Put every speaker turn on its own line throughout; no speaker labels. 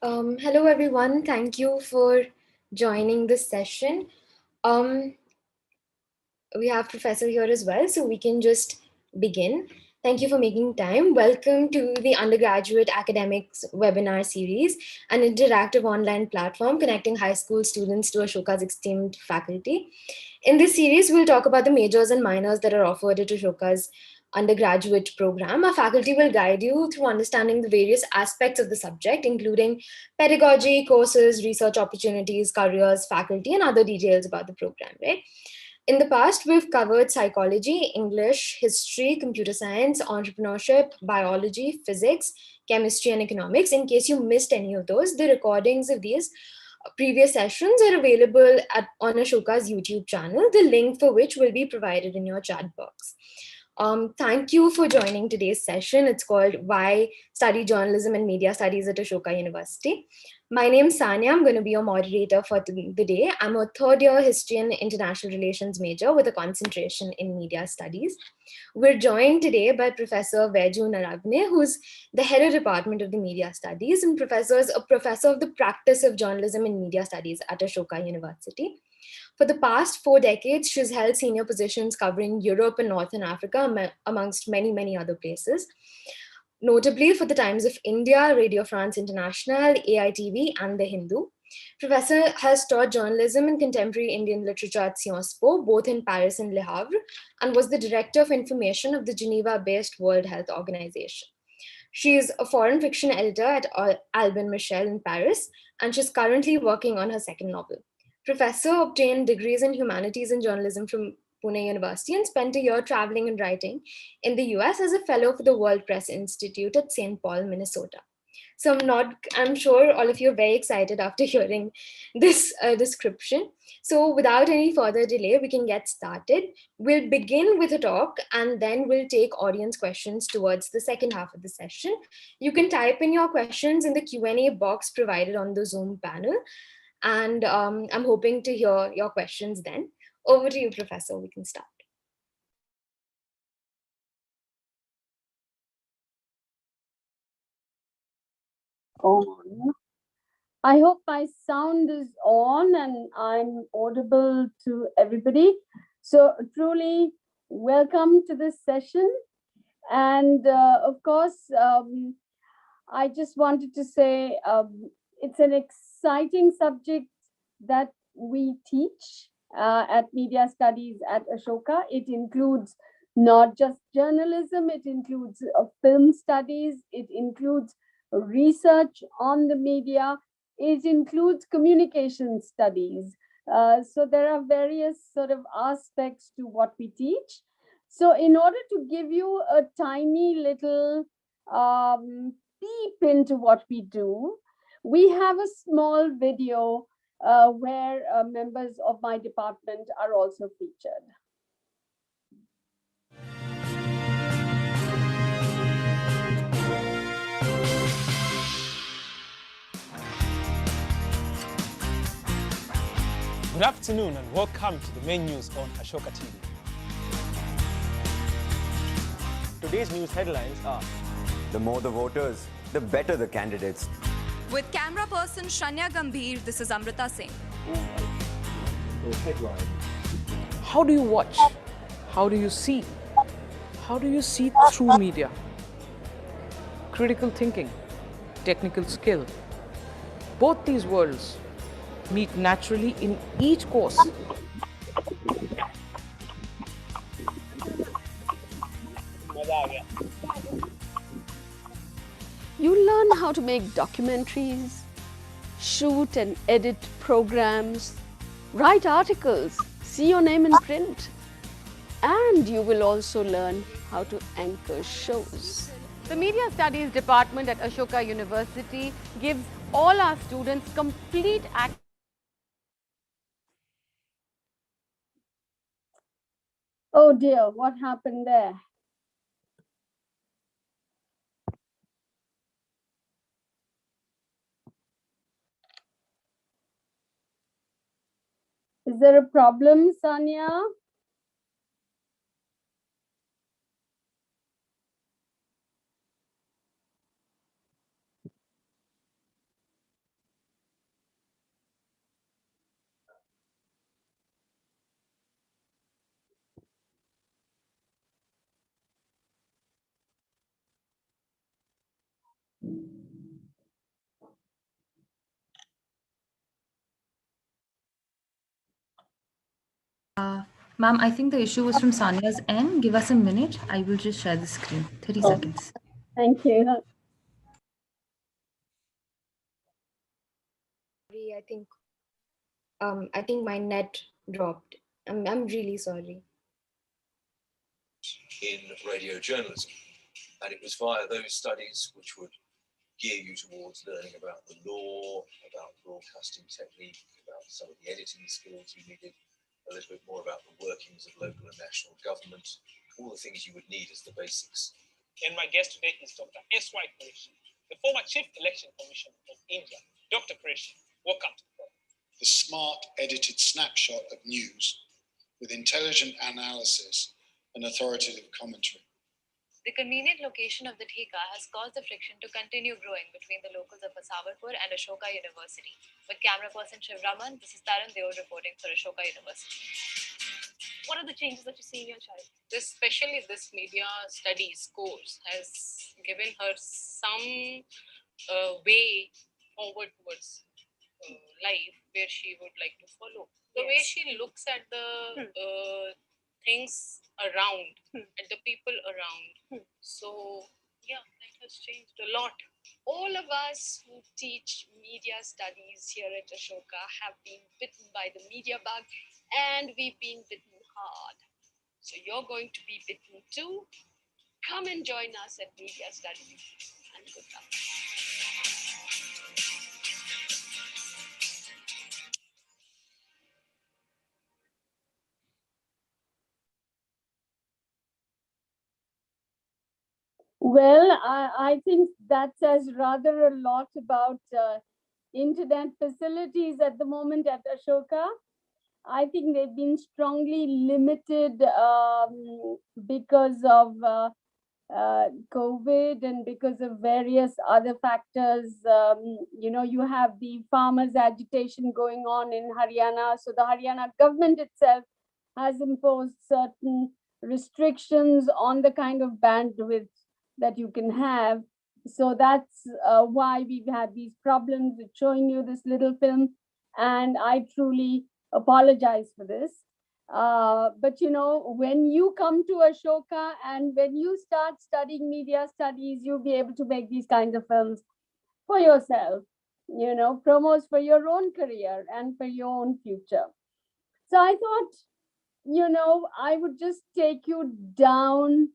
Hello, everyone. Thank you for joining this session. Um, we have Professor here as well, so we can just begin. Thank you for making time. Welcome to the Undergraduate Academics webinar series, an interactive online platform connecting high school students to Ashoka's esteemed faculty. In this series, we'll talk about the majors and minors that are offered at Ashoka's undergraduate program. Our faculty will guide you through understanding the various aspects of the subject, including pedagogy, courses, research opportunities, careers, faculty, and other details about the program, right? In the past, we've covered psychology, English, history, computer science, entrepreneurship, biology, physics, chemistry, and economics. In case you missed any of those, the recordings of these previous sessions are available on Ashoka's YouTube channel, the link for which will be provided in your chat box. Thank you for joining today's session. It's called Why Study Journalism and Media Studies at Ashoka University. My name is Sanya. I'm going to be your moderator for the day. I'm a third year history and international relations major with a concentration in media studies. We're joined today by Professor Veju Naragne, who's the head of department of the media studies and a professor of the practice of journalism and media studies at Ashoka University. For the past 4 decades, she's held senior positions covering Europe and Northern Africa, amongst many, many other places. Notably for the Times of India, Radio France International, AITV, and The Hindu. Professor has taught journalism and contemporary Indian literature at Sciences Po, both in Paris and Le Havre, and was the director of information of the Geneva-based World Health Organization. She is a foreign fiction editor at Albin Michel in Paris, and she's currently working on her second novel. Professor obtained degrees in humanities and journalism from Pune University and spent a year traveling and writing in the US as a fellow for the World Press Institute at St. Paul, Minnesota. So I'm sure all of you are very excited after hearing this description. So without any further delay, we can get started. We'll begin with a talk and then we'll take audience questions towards the second half of the session. You can type in your questions in the Q&A box provided on the Zoom panel. And I'm hoping to hear your questions then. Over to you, Professor. We can start.
On. I hope my sound is on and I'm audible to everybody. So truly welcome to this session. And of course, I just wanted to say it's an exciting subject that we teach at Media Studies at Ashoka. It includes not just journalism, it includes film studies, it includes research on the media, it includes communication studies. So there are various sort of aspects to what we teach. So in order to give you a tiny little peep into what we do, we have a small video where members of my department are also featured.
Good afternoon and welcome to the main news on Ashoka TV. Today's news headlines are:
the more the voters, the better the candidates.
With camera person Shanya Gambhir, this is Amrita Singh.
How do you watch? How do you see? How do you see through media? Critical thinking, technical skill. Both these worlds meet naturally in each course.
You learn how to make documentaries, shoot and edit programs, write articles, see your name in print. And you will also learn how to anchor shows.
The Media Studies Department at Ashoka University gives all our students complete access.
Oh dear, what happened there? Is there a problem, Sanya?
Ma'am, I think the issue was from Sania's end. Give us a minute. I will just share the screen. 30 seconds.
Thank you.
I think my net dropped. I'm really sorry.
In radio journalism, and it was via those studies which would gear you towards learning about the law, about broadcasting technique, about some of the editing skills you needed, a little bit more about the workings of local and national government, all the things you would need as the basics.
And my guest today is Dr. S.Y. Qureshi, the former Chief Election Commissioner of India. Dr. Qureshi, welcome to the program.
The smart edited snapshot of news with intelligent analysis and authoritative commentary.
The convenient location of the Theka has caused the friction to continue growing between the locals of Asawarpur and Ashoka University. With camera person Shiv Raman, this is Taran Deo reporting for Ashoka University. What are the changes that you see in your child?
Especially this media studies course has given her some way forward towards life where she would like to follow. The way she looks at the things around and the people around. So, yeah, that has changed a lot.
All of us who teach media studies here at Ashoka have been bitten by the media bug, and we've been bitten hard. So you're going to be bitten too. Come and join us at Media Studies, and good luck.
Well, I think that says rather a lot about internet facilities at the moment at Ashoka. I think they've been strongly limited because of COVID and because of various other factors. You have the farmers' agitation going on in Haryana. So the Haryana government itself has imposed certain restrictions on the kind of bandwidth that you can have. So that's why we've had these problems with showing you this little film. And I truly apologize for this. But when you come to Ashoka and when you start studying media studies, you'll be able to make these kinds of films for yourself, promos for your own career and for your own future. So I thought, I would just take you down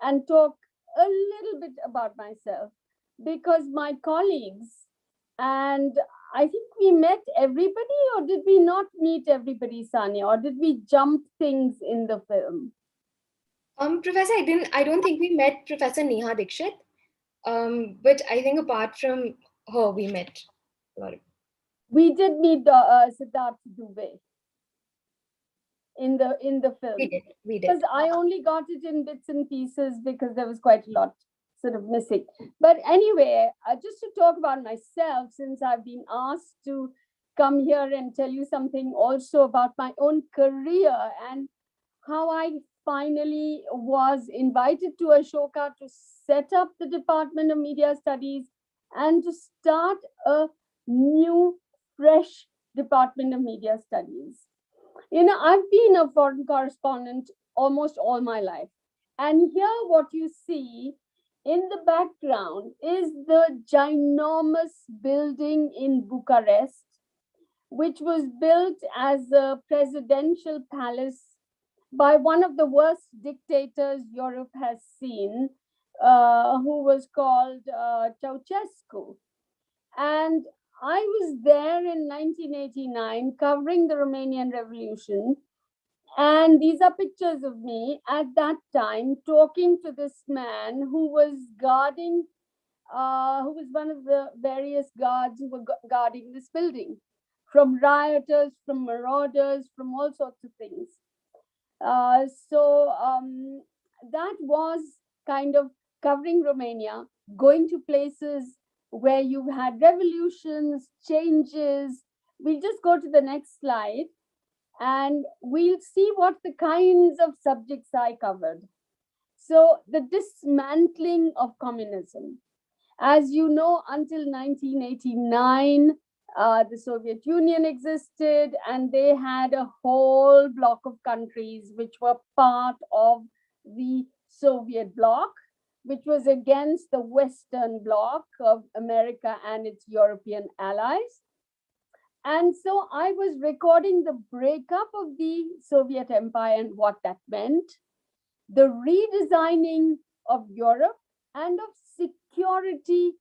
and talk a little bit about myself, because my colleagues, and I think we met everybody, or did we not meet everybody, Sania, or did we jump things in the film?
Professor, I don't think we met Professor Neha Dikshit. But I think apart from her, we met a lot of.
We did meet Siddharth Dubey in the film.
We did.
Because I only got it in bits and pieces because there was quite a lot sort of missing. But anyway, just to talk about myself, since I've been asked to come here and tell you something also about my own career and how I finally was invited to Ashoka to set up the Department of Media Studies and to start a new, fresh Department of Media Studies. I've been a foreign correspondent almost all my life. And here what you see in the background is the ginormous building in Bucharest, which was built as a presidential palace by one of the worst dictators Europe has seen, who was called Ceausescu. And I was there in 1989 covering the Romanian Revolution. And these are pictures of me at that time talking to this man who was guarding, who was one of the various guards who were guarding this building, from rioters, from marauders, from all sorts of things. So that was kind of covering Romania, going to places where you had revolutions, changes. We'll just go to the next slide and we'll see what the kinds of subjects I covered. So the dismantling of communism. As you know, until 1989, The Soviet Union existed, and they had a whole block of countries which were part of the Soviet bloc, which was against the Western bloc of America and its European allies. And so I was recording the breakup of the Soviet Empire and what that meant, the redesigning of Europe, and of security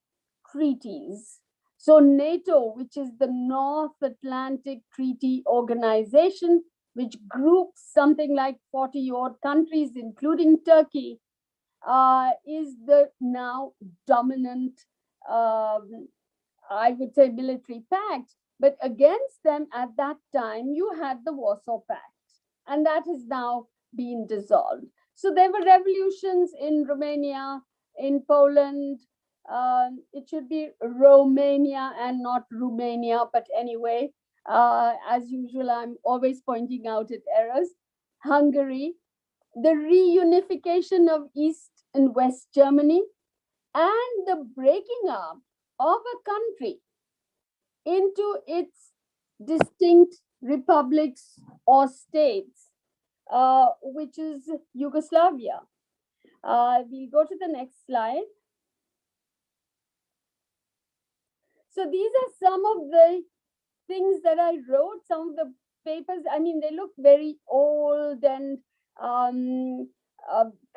treaties. So, NATO, which is the North Atlantic Treaty Organization, which groups something like 40 odd countries, including Turkey, is the now dominant, I would say, military pact. But against them at that time, you had the Warsaw Pact, and that has now been dissolved. So there were revolutions in Romania, in Poland. It should be Romania and not Romania, but anyway, as usual, I'm always pointing out at errors. Hungary, the reunification of East and West Germany, and the breaking up of a country into its distinct republics or states, which is Yugoslavia. We'll go to the next slide. So these are some of the things that I wrote, some of the papers. I mean, they look very old and um,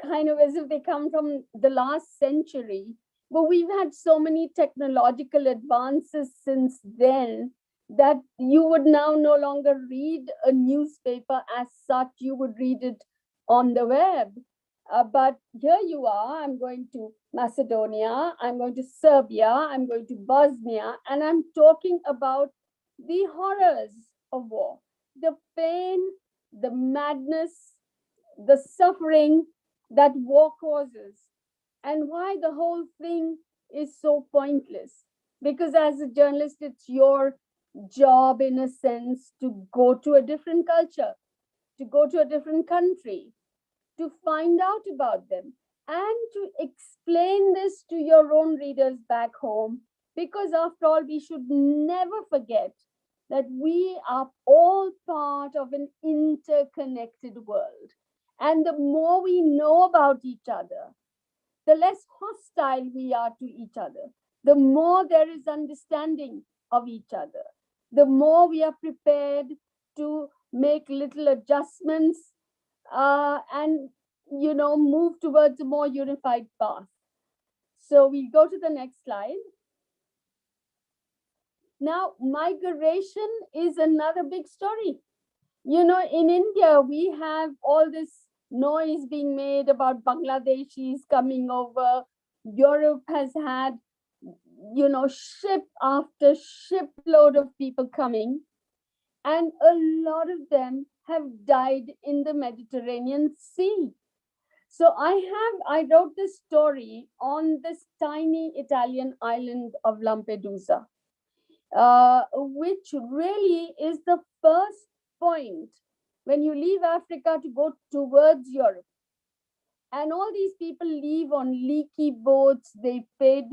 kind of as if they come from the last century. But we've had so many technological advances since then that you would now no longer read a newspaper as such, you would read it on the web. But here you are, I'm going to Macedonia, I'm going to Serbia, I'm going to Bosnia, and I'm talking about the horrors of war, the pain, the madness, the suffering that war causes, and why the whole thing is so pointless. Because as a journalist, it's your job, in a sense, to go to a different culture, to go to a different country, to find out about them, and to explain this to your own readers back home. Because after all, we should never forget that we are all part of an interconnected world. And the more we know about each other, the less hostile we are to each other, the more there is understanding of each other, the more we are prepared to make little adjustments and move towards a more unified path. So we go to the next slide. Now, migration is another big story. In India, we have all this noise being made about Bangladeshis coming over. Europe has had, ship after shipload of people coming, and a lot of them have died in the Mediterranean Sea. So I wrote this story on this tiny Italian island of Lampedusa, which really is the first point when you leave Africa to go towards Europe. And all these people leave on leaky boats. They paid,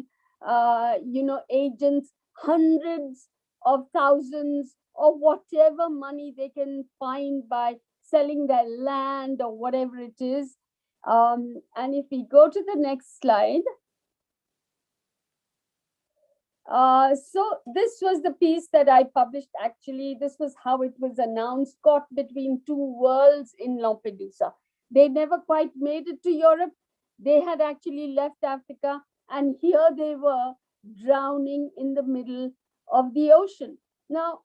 agents hundreds of thousands or whatever money they can find by selling their land or whatever it is. And if we go to the next slide. So this was the piece that I published. Actually, this was how it was announced, caught between two worlds in Lampedusa. They never quite made it to Europe. They had actually left Africa, and here they were drowning in the middle of the ocean. Now,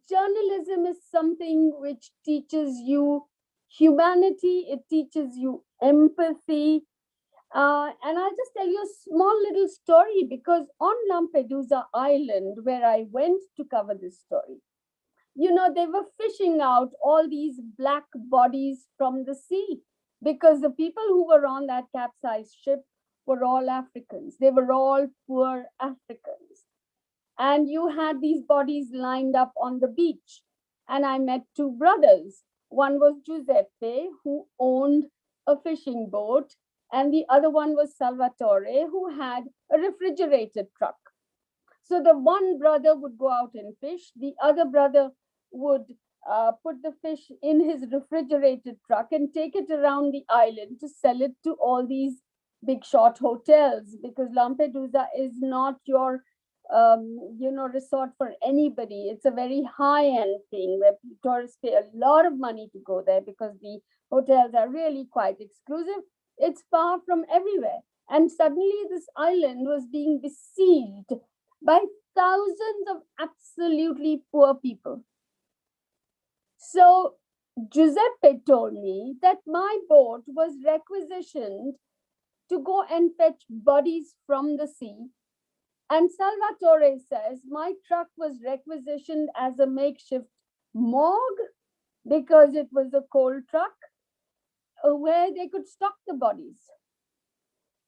journalism is something which teaches you humanity, it teaches you empathy. And I'll just tell you a small little story, because on Lampedusa Island, where I went to cover this story, they were fishing out all these black bodies from the sea, because the people who were on that capsized ship were all Africans. They were all poor Africans. And you had these bodies lined up on the beach. And I met two brothers. One was Giuseppe, who owned a fishing boat, and the other one was Salvatore, who had a refrigerated truck. So the one brother would go out and fish, the other brother would put the fish in his refrigerated truck and take it around the island to sell it to all these big shot hotels, because Lampedusa is not your resort for anybody. It's a very high end thing where tourists pay a lot of money to go there because the hotels are really quite exclusive. It's far from everywhere. And suddenly this island was being besieged by thousands of absolutely poor people. So Giuseppe told me that my boat was requisitioned to go and fetch bodies from the sea. And Salvatore says my truck was requisitioned as a makeshift morgue because it was a coal truck where they could stock the bodies.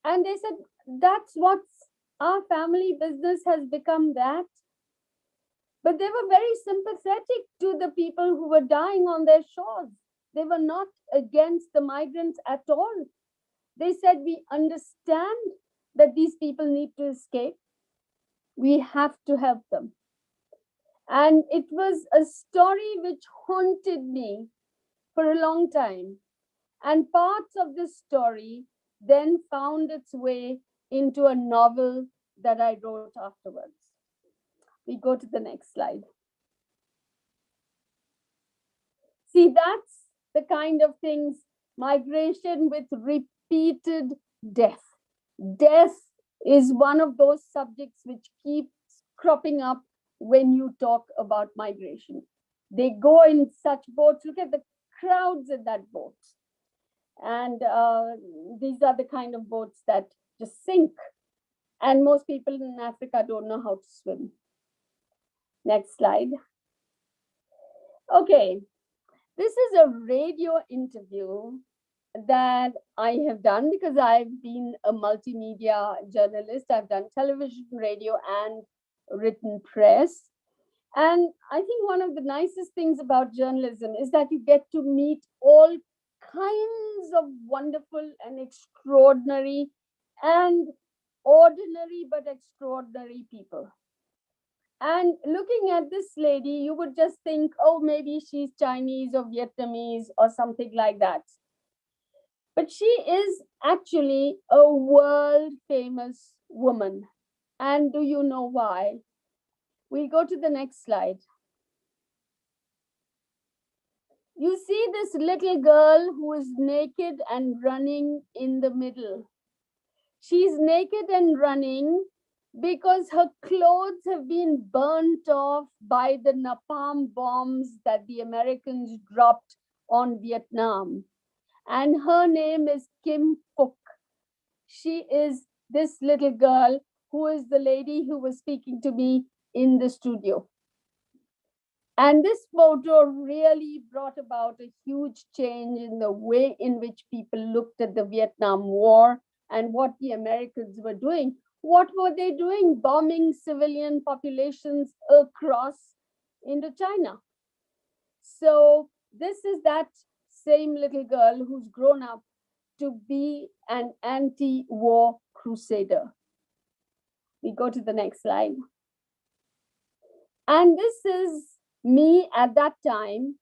And they said, that's what our family business has become, that. But they were very sympathetic to the people who were dying on their shores. They were not against the migrants at all. They said, we understand that these people need to escape. We have to help them. And it was a story which haunted me for a long time. And parts of this story then found its way into a novel that I wrote afterwards. We go to the next slide. See, that's the kind of things, migration with repeated death. Death is one of those subjects which keeps cropping up when you talk about migration. They go in such boats. Look at the crowds in that boat. And these are the kind of boats that just sink. And most people in Africa don't know how to swim. Next slide. Okay, this is a radio interview that I have done because I've been a multimedia journalist. I've done television, radio, and written press. And I think one of the nicest things about journalism is that you get to meet all kinds of wonderful and extraordinary and ordinary but extraordinary people. And looking at this lady, you would just think, oh, maybe she's Chinese or Vietnamese or something like that. But she is actually a world famous woman. And do you know why? We go to the next slide. You see this little girl who is naked and running in the middle. She's naked and running because her clothes have been burnt off by the napalm bombs that the Americans dropped on Vietnam. And her name is Kim Phuc. She is this little girl who is the lady who was speaking to me in the studio. And this photo really brought about a huge change in the way in which people looked at the Vietnam War and what the Americans were doing. What were they doing? Bombing civilian populations across Indochina. So this is that same little girl who's grown up to be an anti-war crusader. We go to the next slide. And this is me at that time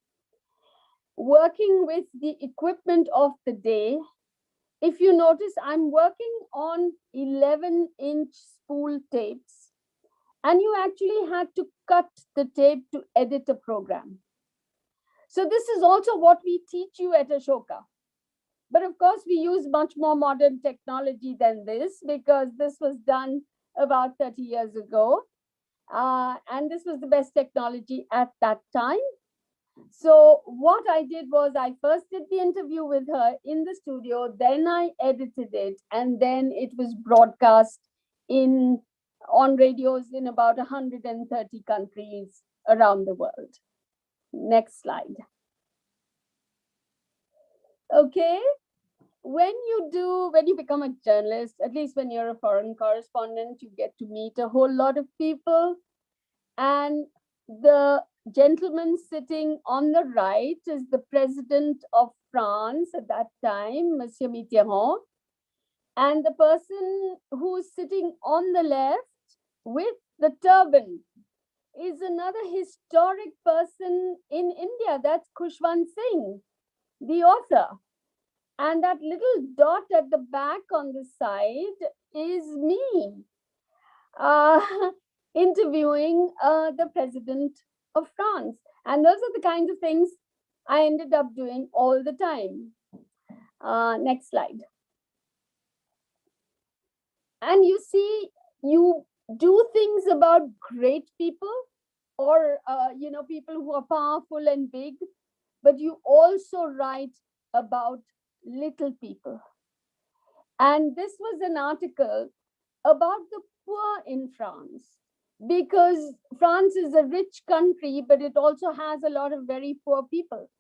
working with the equipment of the day. If you notice, I'm working on 11-inch spool tapes, and you actually had to cut the tape to edit a program. So this is also what we teach you at Ashoka. But of course, we use much more modern technology than this, because this was done about 30 years ago. And this was the best technology at that time. So what I did was I first did the interview with her in the studio, then I edited it, and then it was broadcast on radios in about 130 countries around the world. Next slide. Okay. When you become a journalist, at least when you're a foreign correspondent, you get to meet a whole lot of people. And the gentleman sitting on the right is the president of France at that time, Monsieur Mitterrand. And the person who's sitting on the left with the turban, is another historic person in India. That's Khushwant Singh, the author. And that little dot at the back on the side is me uh, interviewing the president of France. And those are the kinds of things I ended up doing all the time. Next slide. And you see, you do things about great people or, people who are powerful and big, but you also write about little people. And this was an article about the poor in France, because France is a rich country, but it also has a lot of very poor people.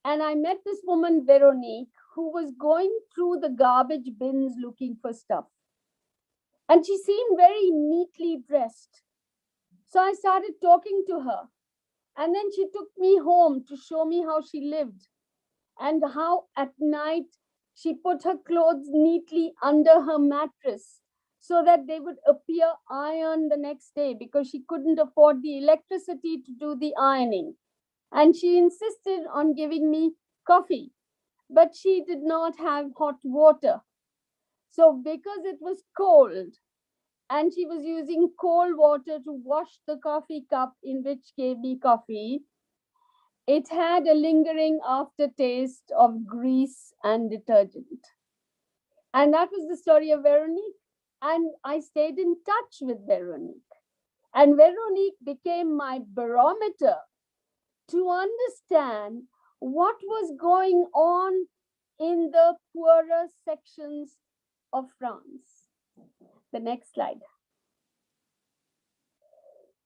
And I met this woman, Veronique, who was going through the garbage bins looking for stuff. And she seemed very neatly dressed. So I started talking to her. And then she took me home to show me how she lived and how at night she put her clothes neatly under her mattress so that they would appear ironed the next day, because she couldn't afford the electricity to do the ironing. And she insisted on giving me coffee, but she did not have hot water. So because it was cold and she was using cold water to wash the coffee cup in which gave me coffee, it had a lingering aftertaste of grease and detergent. And that was the story of Veronique. And I stayed in touch with Veronique. And Veronique became my barometer to understand what was going on in the poorer sections of France. The next slide.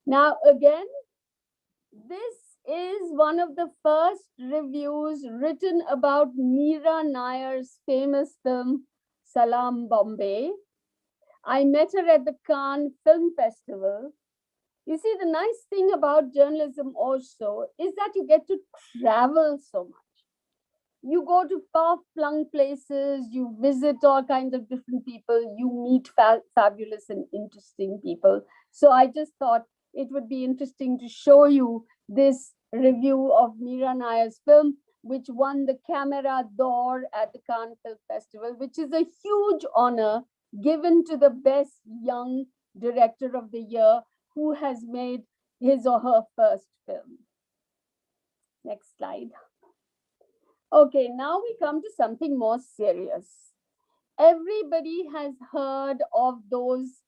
Now, again, this is one of the first reviews written about Meera Nair's famous film, Salam Bombay. I met her at the Cannes Film Festival. You see, the nice thing about journalism also is that you get to travel so much. You go to far-flung places, you visit all kinds of different people, you meet fabulous and interesting people. So I just thought it would be interesting to show you this review of Meera Nair's film, which won the Camera d'Or at the Cannes Film Festival, which is a huge honor given to the best young director of the year who has made his or her first film. Next slide. Okay, now we come to something more serious. Everybody has heard of those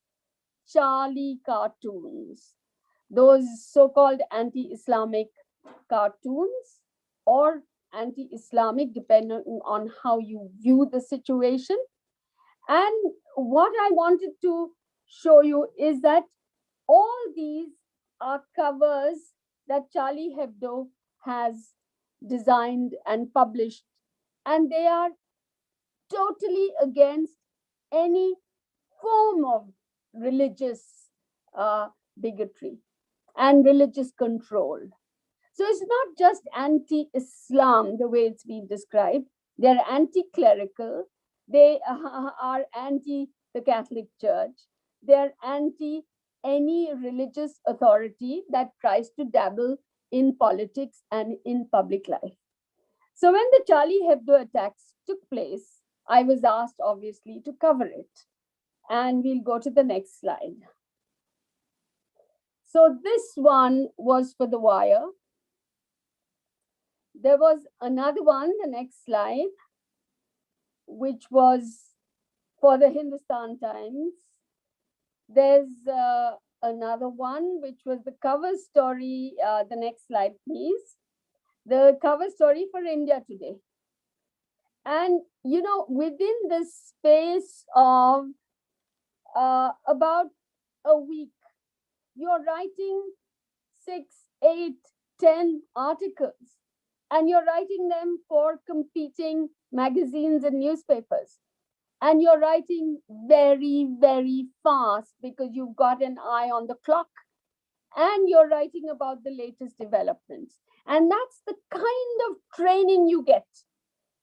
Charlie cartoons, those so-called anti-Islamic cartoons or anti-Islamic, depending on how you view the situation. And what I wanted to show you is that all these are covers that Charlie Hebdo has designed and published, and they are totally against any form of religious bigotry and religious control. So it's not just anti-Islam the way it's been described. They're anti-clerical. They are anti the Catholic Church. They're anti any religious authority that tries to dabble in politics and in public life. So when the Charlie Hebdo attacks took place, I was asked, obviously, to cover it. And we'll go to the next slide. So this one was for The Wire. There was another one, the next slide, which was for the Hindustan Times. There's another one, which was the cover story. The next slide, please. The cover story for India Today. And, within the space of about a week, you're writing 6, 8, 10 articles, and you're writing them for competing magazines and newspapers. And you're writing very, very fast because you've got an eye on the clock, and you're writing about the latest developments. And that's the kind of training you get.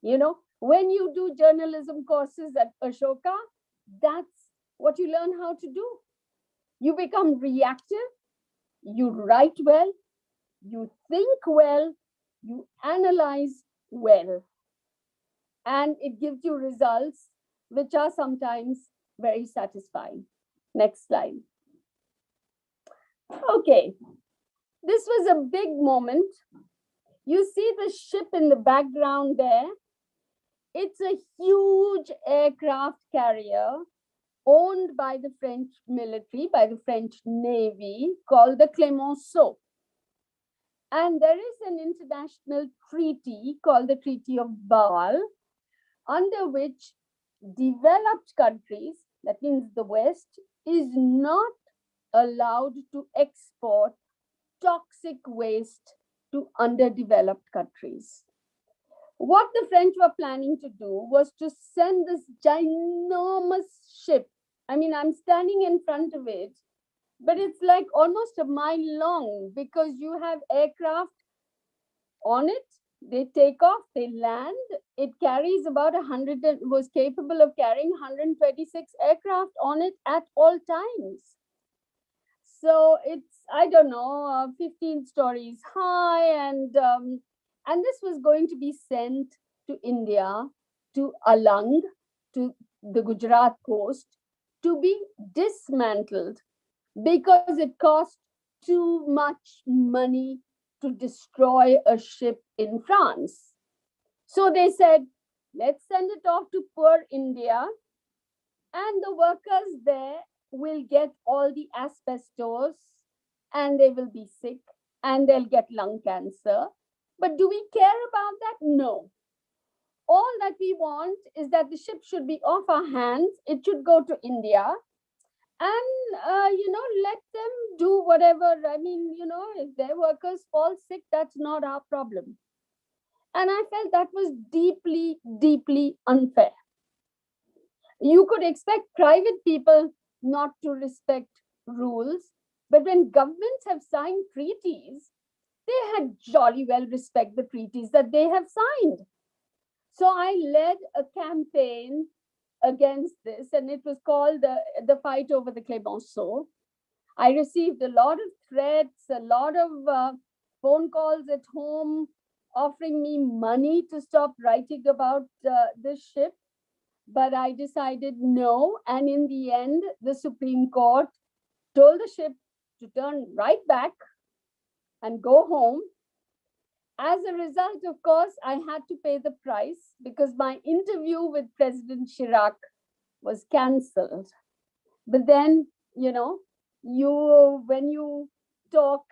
When you do journalism courses at Ashoka, that's what you learn how to do. You become reactive, you write well, you think well, you analyze well, and it gives you results which are sometimes very satisfying. Next slide. Okay, this was a big moment. You see the ship in the background there. It's a huge aircraft carrier owned by the French military, by the French Navy, called the Clemenceau. And there is an international treaty called the Treaty of Bâle, under which developed countries, that means the West, is not allowed to export toxic waste to underdeveloped countries. What the French were planning to do was to send this ginormous ship. I mean, I'm standing in front of it, but it's like almost a mile long because you have aircraft on it. They take off, they land. It carries about 100, was capable of carrying 126 aircraft on it at all times. So it's, I don't know, 15 stories high, and this was going to be sent to India, to Alang, to the Gujarat coast, to be dismantled because it cost too much money to destroy a ship in France. So they said, let's send it off to poor India, and the workers there will get all the asbestos, and they will be sick, and they'll get lung cancer. But do we care about that? No. All that we want is that the ship should be off our hands. It should go to India, and let them do whatever. I mean, if their workers fall sick, that's not our problem. And I felt that was deeply, deeply unfair. You could expect private people not to respect rules, but when governments have signed treaties, they had jolly well respect the treaties that they have signed. So I led a campaign against this, and it was called the Fight Over the Clemenceau. I received a lot of threats, a lot of phone calls at home offering me money to stop writing about this ship. But I decided no. And in the end, the Supreme Court told the ship to turn right back and go home. As a result, of course, I had to pay the price because my interview with President Chirac was cancelled. But then, when you talk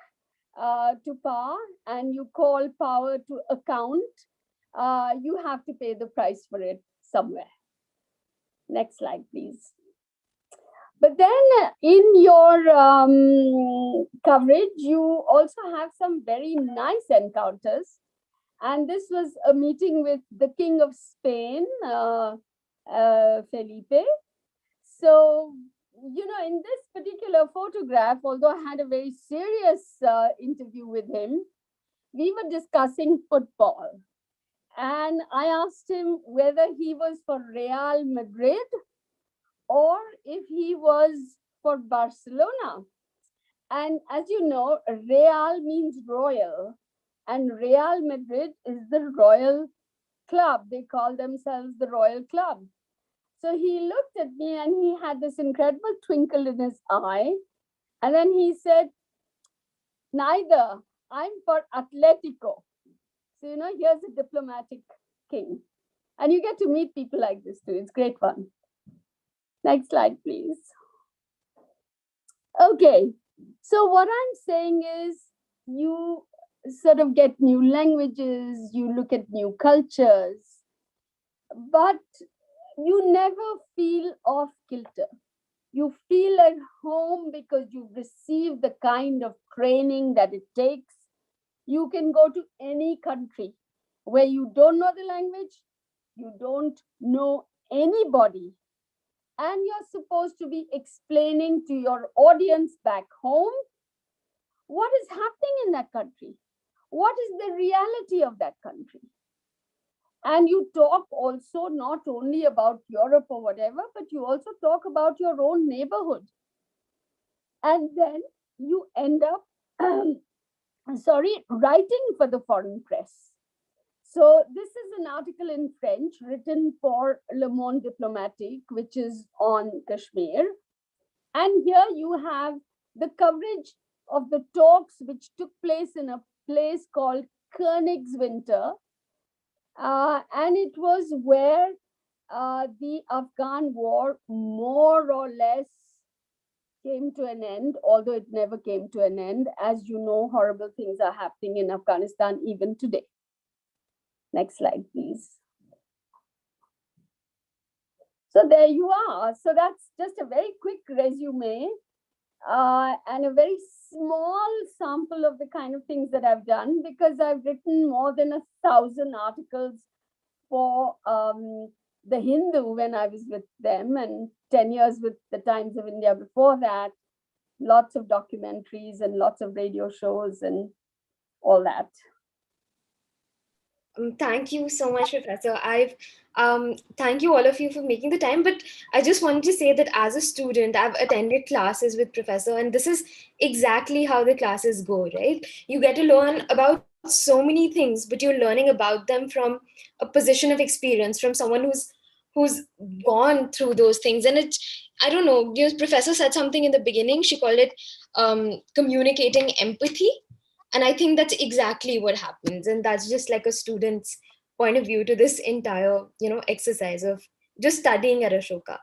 to power and you call power to account, you have to pay the price for it somewhere. Next slide, please. But then in your coverage, you also have some very nice encounters. And this was a meeting with the King of Spain, Felipe. So, in this particular photograph, although I had a very serious interview with him, we were discussing football. And I asked him whether he was for Real Madrid or if he was for Barcelona. And as you know, Real means royal, and Real Madrid is the royal club. They call themselves the Royal Club. So he looked at me and he had this incredible twinkle in his eye. And then he said, neither, I'm for Atletico. So, here's a diplomatic king. And you get to meet people like this too. It's great fun. Next slide, please. Okay, so what I'm saying is you sort of get new languages, you look at new cultures, but you never feel off kilter. You feel at home because you've received the kind of training that it takes. You can go to any country where you don't know the language, you don't know anybody, and you're supposed to be explaining to your audience back home what is happening in that country, what is the reality of that country. And you talk also not only about Europe or whatever, but you also talk about your own neighborhood. And then you end up, writing for the foreign press. So this is an article in French written for Le Monde Diplomatique, which is on Kashmir. And here you have the coverage of the talks which took place in a place called Königswinter. And it was where the Afghan war more or less came to an end, although it never came to an end. As you know, horrible things are happening in Afghanistan even today. Next slide, please. So there you are. So that's just a very quick resume and a very small sample of the kind of things that I've done, because I've written more than 1,000 articles for the Hindu when I was with them, and 10 years with the Times of India before that, lots of documentaries and lots of radio shows and all that.
Thank you so much, Professor. Thank you all of you for making the time. But I just wanted to say that as a student, I've attended classes with Professor, and this is exactly how the classes go, right? You get to learn about so many things, but you're learning about them from a position of experience, from someone who's gone through those things. And I don't know, Professor said something in the beginning. She called it communicating empathy. And I think that's exactly what happens. And that's just like a student's point of view to this entire, exercise of just studying at Ashoka.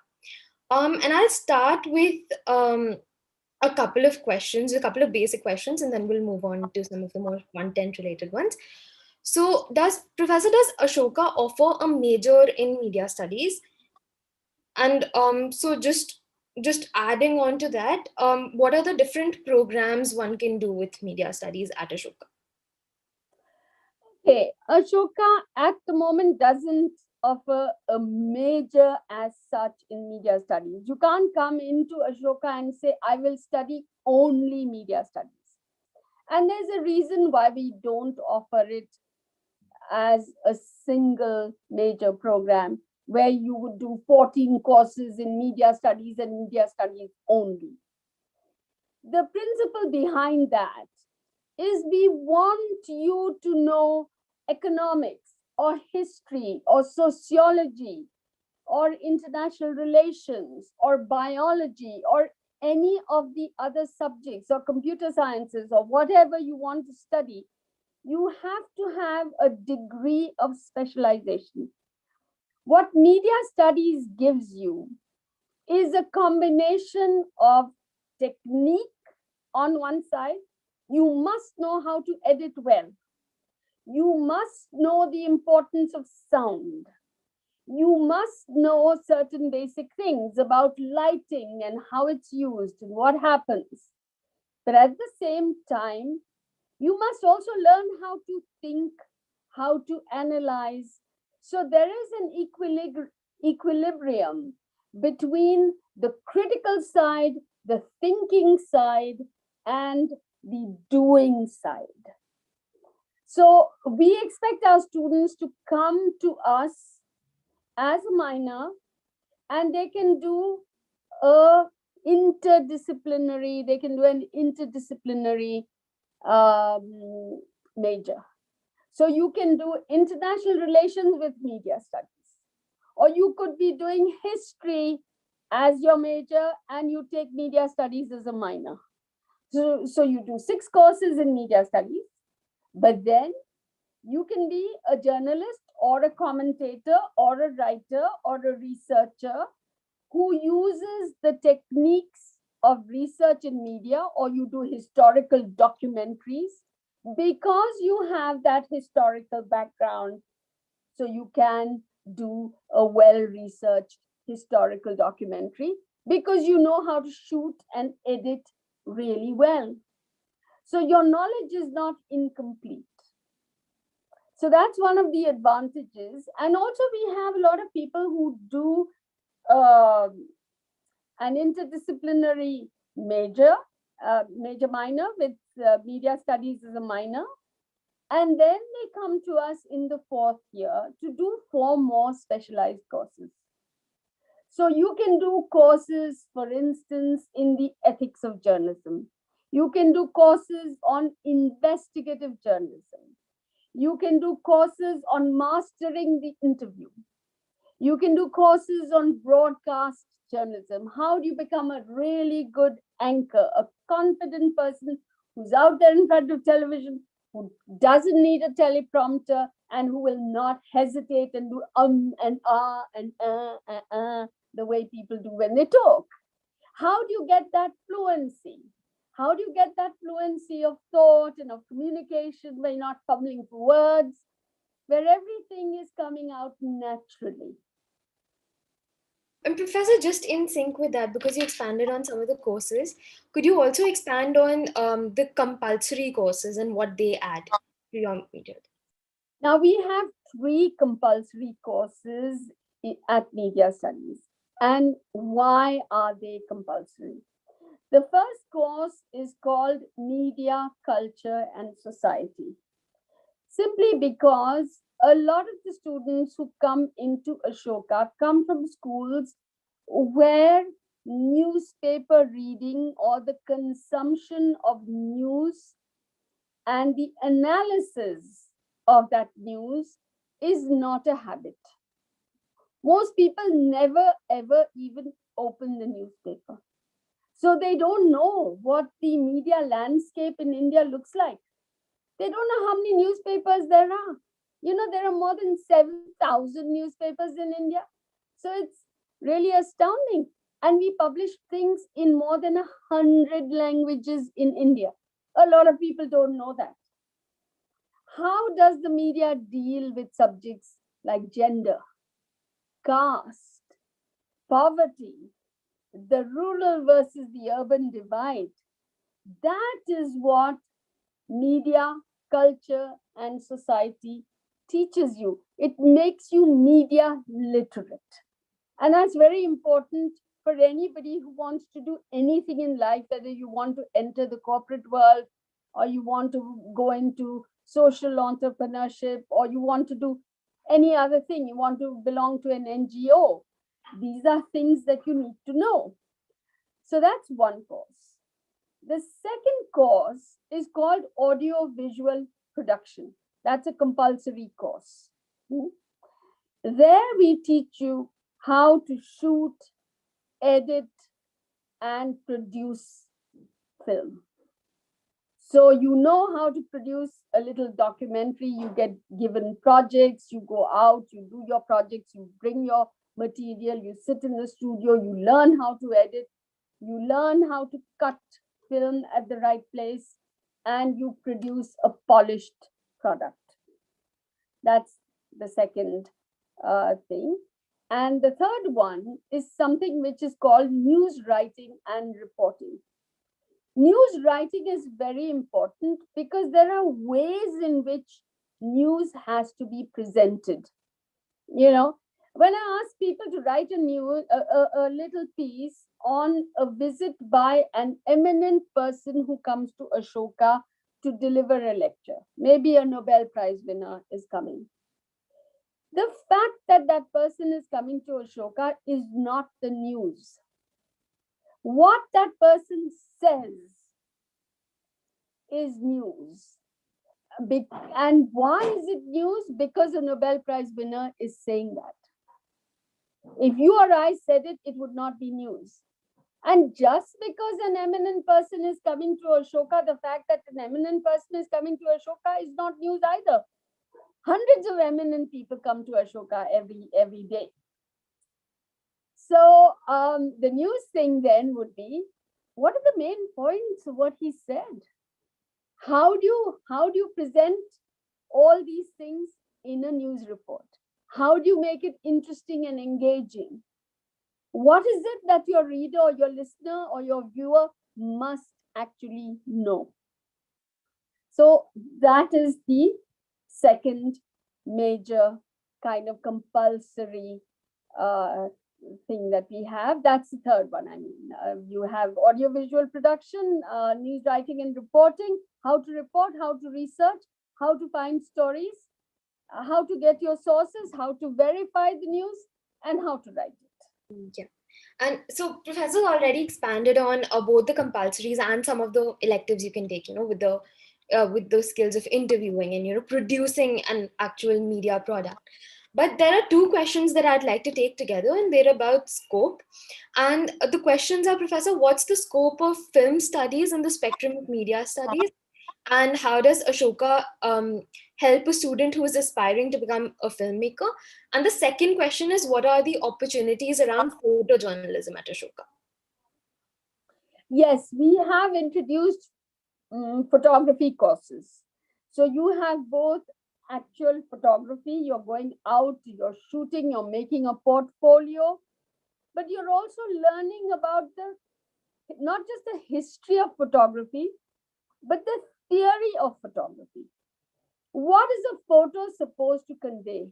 And I'll start with a couple of questions, a couple of basic questions, and then we'll move on to some of the more content related ones. So does Ashoka offer a major in media studies? And so just adding on to that, what are the different programs one can do with media studies at Ashoka?
Okay, Ashoka at the moment doesn't offer a major as such in media studies. You can't come into Ashoka and say, I will study only media studies. And there's a reason why we don't offer it as a single major program where you would do 14 courses in media studies and media studies only. The principle behind that is we want you to know economics or history or sociology or international relations or biology or any of the other subjects or computer sciences or whatever you want to study. You have to have a degree of specialization. What media studies gives you is a combination of technique on one side. You must know how to edit well. You must know the importance of sound. You must know certain basic things about lighting and how it's used and what happens. But at the same time, you must also learn how to think, how to analyze. So there is an equilibrium between the critical side, the thinking side, and the doing side. So we expect our students to come to us as a minor, and they can do an interdisciplinary major. So you can do international relations with media studies, or you could be doing history as your major and you take media studies as a minor. So you do 6 courses in media studies, but then you can be a journalist or a commentator or a writer or a researcher who uses the techniques of research in media, or you do historical documentaries because you have that historical background. So you can do a well-researched historical documentary because you know how to shoot and edit really well. So your knowledge is not incomplete. So that's one of the advantages. And also we have a lot of people who do an interdisciplinary major minor with media studies as a minor. And then they come to us in the 4th year to do 4 more specialized courses. So you can do courses, for instance, in the ethics of journalism. You can do courses on investigative journalism. You can do courses on mastering the interview. You can do courses on broadcast journalism. How do you become a really good anchor, a confident person who's out there in front of television, who doesn't need a teleprompter, and who will not hesitate and do and ah and the way people do when they talk? How do you get that fluency? How do you get that fluency of thought and of communication where you're not fumbling for words, where everything is coming out naturally?
And Professor, just in sync with that, because you expanded on some of the courses, could you also expand on the compulsory courses and what they add to your media?
Now, we have 3 compulsory courses at Media Studies. And why are they compulsory? The first course is called Media, Culture and Society. Simply because a lot of the students who come into Ashoka come from schools where newspaper reading or the consumption of news and the analysis of that news is not a habit. Most people never ever even open the newspaper. So they don't know what the media landscape in India looks like. They don't know how many newspapers there are. You know, there are more than 7,000 newspapers in India. So it's really astounding. And we publish things in more than 100 languages in India. A lot of people don't know that. How does the media deal with subjects like gender, caste, poverty, the rural versus the urban divide? That is what media, culture, and society teaches you. It makes you media literate. And that's very important for anybody who wants to do anything in life, whether you want to enter the corporate world or you want to go into social entrepreneurship or you want to do any other thing, you want to belong to an NGO. These are things that you need to know. So that's one course. The second course is called Audio Visual Production. That's a compulsory course. There we teach you how to shoot, edit, and produce film. So you know how to produce a little documentary, you get given projects, you go out, you do your projects, you bring your material, you sit in the studio, you learn how to edit, you learn how to cut film at the right place, and you produce a polished product. That's the second thing. And the third one is something which is called news writing and reporting. News writing is very important because there are ways in which news has to be presented. You know, when I ask people to write a little piece on a visit by an eminent person who comes to Ashoka to deliver a lecture, maybe a Nobel Prize winner is coming. The fact that that person is coming to Ashoka is not the news. What that person says is news. And why is it news? Because a Nobel Prize winner is saying that. If you or I said it, it would not be news. And just because an eminent person is coming to Ashoka, the fact that an eminent person is coming to Ashoka is not news either. Hundreds of eminent people come to Ashoka every day. So the news thing then would be, what are the main points of what he said? How do you present all these things in a news report? How do you make it interesting and engaging? What is it that your reader or your listener or your viewer must actually know? So that is the second major kind of compulsory thing that we have. That's the third one. I mean, you have audiovisual production, news writing and reporting, how to report, how to research, how to find stories, how to get your sources, how to verify the news, and how to write it.
Yeah. And so professor already expanded on both the compulsories and some of the electives you can take, with the skills of interviewing and, producing an actual media product. But there are two questions that I'd like to take together, and they're about scope. And the questions are, Professor, what's the scope of film studies in the spectrum of media studies? And how does Ashoka help a student who is aspiring to become a filmmaker? And the second question is, what are the opportunities around photojournalism at Ashoka?
Yes, we have introduced photography courses. So you have both actual photography, you're going out, you're shooting, you're making a portfolio, but you're also learning about the not just the history of photography, but the theory of photography. What is a photo supposed to convey?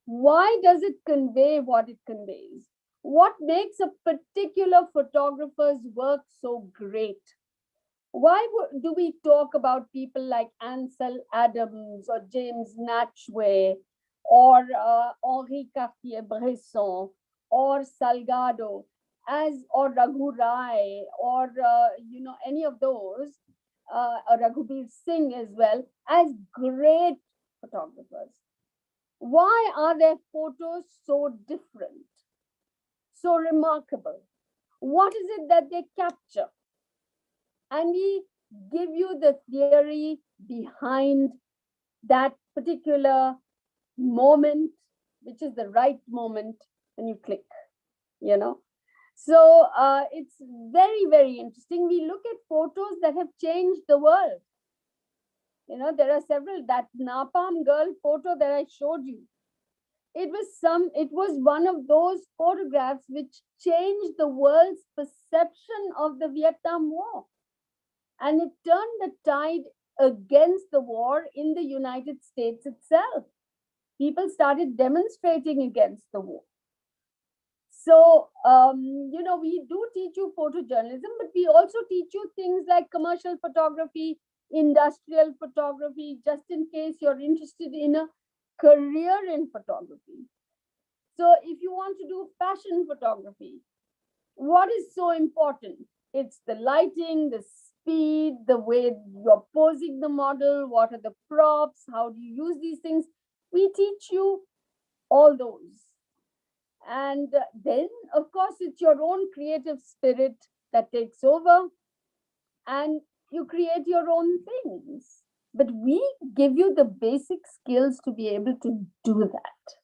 Why does it convey what it conveys? What makes a particular photographer's work so great? Why do we talk about people like Ansel Adams or James Natchway or Henri Cartier-Bresson or Salgado or Raghu Rai or any of those, or Raghubir Singh as well, as great photographers? Why are their photos so different, so remarkable? What is it that they capture? And we give you the theory behind that particular moment, which is the right moment when you click, you know. So it's very, very interesting. We look at photos that have changed the world. There are several. That Napalm girl photo that I showed you, it was one of those photographs which changed the world's perception of the Vietnam War. And it turned the tide against the war in the United States itself. People started demonstrating against the war. So, we do teach you photojournalism, but we also teach you things like commercial photography, industrial photography, just in case you're interested in a career in photography. So, if you want to do fashion photography, what is so important? It's the lighting, the speed, the way you're posing the model, what are the props, how do you use these things. We teach you all those. And then, of course, it's your own creative spirit that takes over and you create your own things. But we give you the basic skills to be able to do that.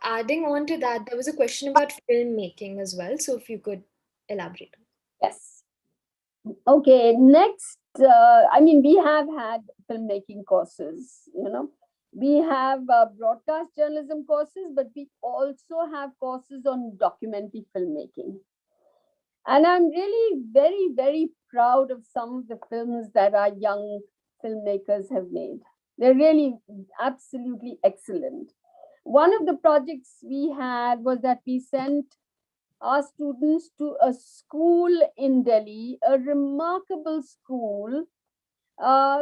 Adding on to that, there was a question about filmmaking as well. So if you could elaborate.
Yes. Okay, next, we have had filmmaking courses, We have broadcast journalism courses, but we also have courses on documentary filmmaking. And I'm really very, very proud of some of the films that our young filmmakers have made. They're really absolutely excellent. One of the projects we had was that we sent our students to a school in Delhi, a remarkable school,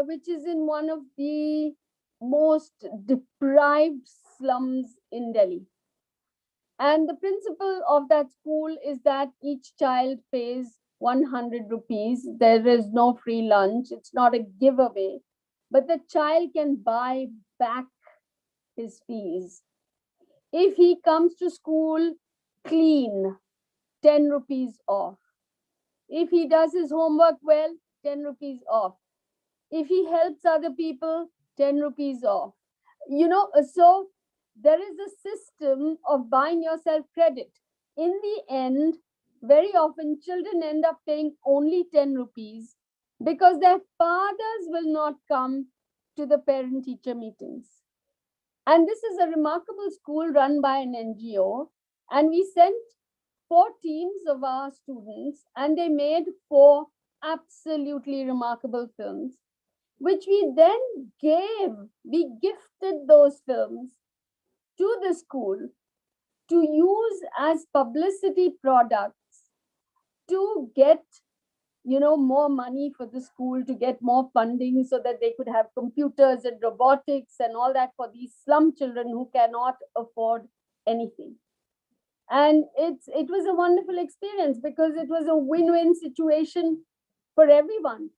which is in one of the most deprived slums in Delhi. And the principle of that school is that each child pays 100 rupees. There is no free lunch. It's not a giveaway, but the child can buy back his fees. If he comes to school clean, 10 rupees off. If he does his homework well, 10 rupees off. If he helps other people, 10 rupees off. So there is a system of buying yourself credit. In the end, very often children end up paying only 10 rupees because their fathers will not come to the parent teacher meetings. And this is a remarkable school run by an NGO. And we sent 4 teams of our students, and they made 4 absolutely remarkable films, which we then we gifted those films to the school to use as publicity products to get more money for the school to get more funding so that they could have computers and robotics and all that for these slum children who cannot afford anything. And it was a wonderful experience because it was a win-win situation for everyone.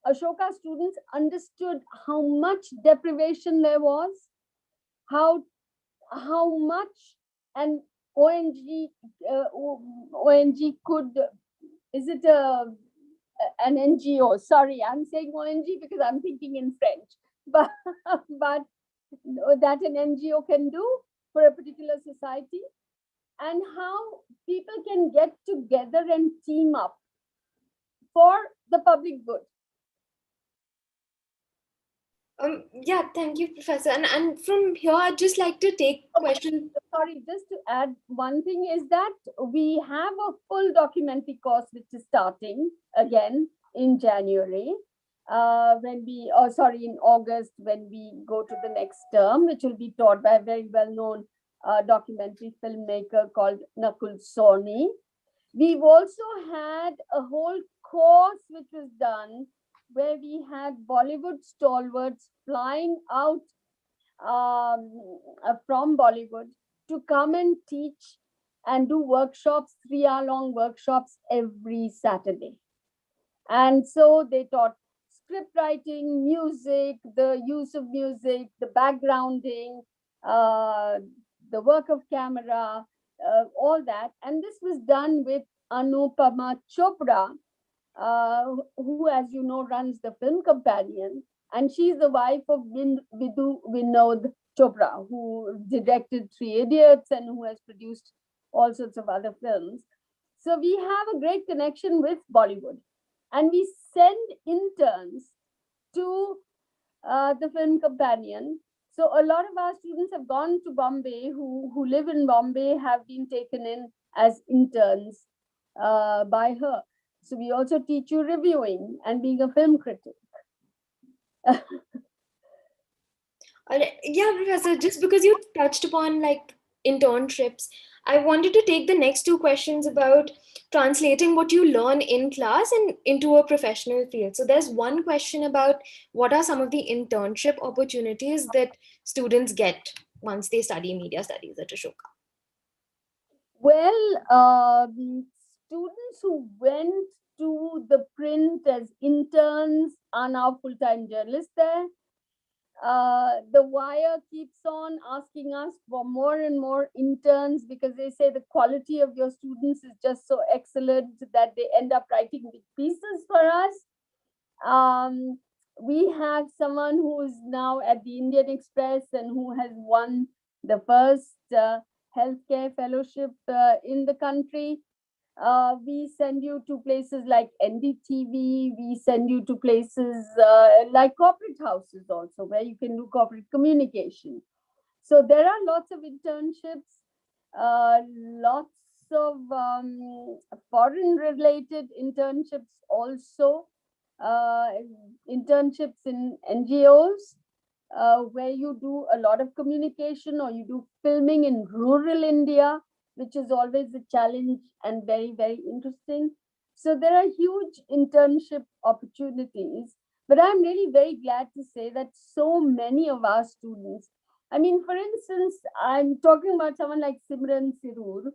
Ashoka students understood how much deprivation there was, how much an ONG ONG could, is it an NGO? Sorry, I'm saying ONG because I'm thinking in French, but but that an NGO can do for a particular society, and how people can get together and team up for the public good.
Yeah, thank you, Professor. And from here, I'd just like to take question.
Sorry, just to add one thing is that we have a full documentary course which is starting again in January. In August, when we go to the next term, which will be taught by a very well-known documentary filmmaker called Nakul Soni. We've also had a whole course which was done where we had Bollywood stalwarts flying out from Bollywood to come and teach and do workshops, 3-hour-long workshops every Saturday. And so they taught script writing, music, the use of music, the backgrounding, the work of camera, all that. And this was done with Anupama Chopra, who, as you know, runs the Film Companion. And she's the wife of Vidhu Vinod Chopra, who directed Three Idiots and who has produced all sorts of other films. So we have a great connection with Bollywood. And we send interns to the Film Companion. So a lot of our students have gone to Bombay, who live in Bombay, have been taken in as interns by her. So we also teach you reviewing and being a film critic.
Yeah, Professor, just because you touched upon like internships, I wanted to take the next two questions about translating what you learn in class and into a professional field. So there's one question about what are some of the internship opportunities that students get once they study media studies at Ashoka?
Well, students who went to the print as interns are now full-time journalists there. The Wire keeps on asking us for more and more interns because they say the quality of your students is just so excellent that they end up writing big pieces for us. We have someone who is now at the Indian Express and who has won the first healthcare fellowship in the country. We send you to places like NDTV. We send you to places like corporate houses also, where you can do corporate communication. So there are lots of internships, lots of foreign-related internships also, internships in NGOs, where you do a lot of communication or you do filming in rural India, which is always a challenge and very, very interesting. So there are huge internship opportunities, but I'm really very glad to say that so many of our students, I mean, for instance, I'm talking about someone like Simran Sirur,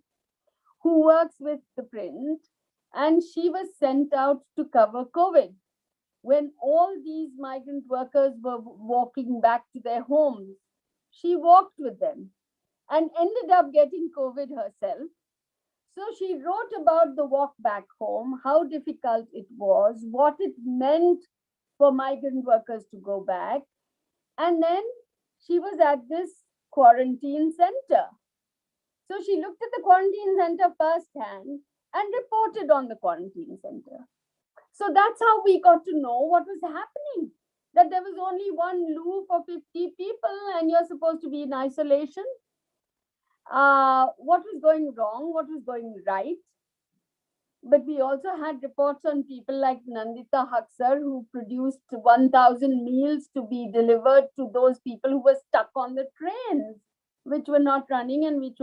who works with the print, and she was sent out to cover COVID when all these migrant workers were walking back to their homes. She walked with them and ended up getting COVID herself. So she wrote about the walk back home, how difficult it was, what it meant for migrant workers to go back. And then she was at this quarantine center. So she looked at the quarantine center firsthand and reported on the quarantine center. So that's how we got to know what was happening. That there was only one loo for 50 people and you're supposed to be in isolation. What was going wrong, what was going right. But we also had reports on people like Nandita Haksar, who produced 1,000 meals to be delivered to those people who were stuck on the trains, which were not running and which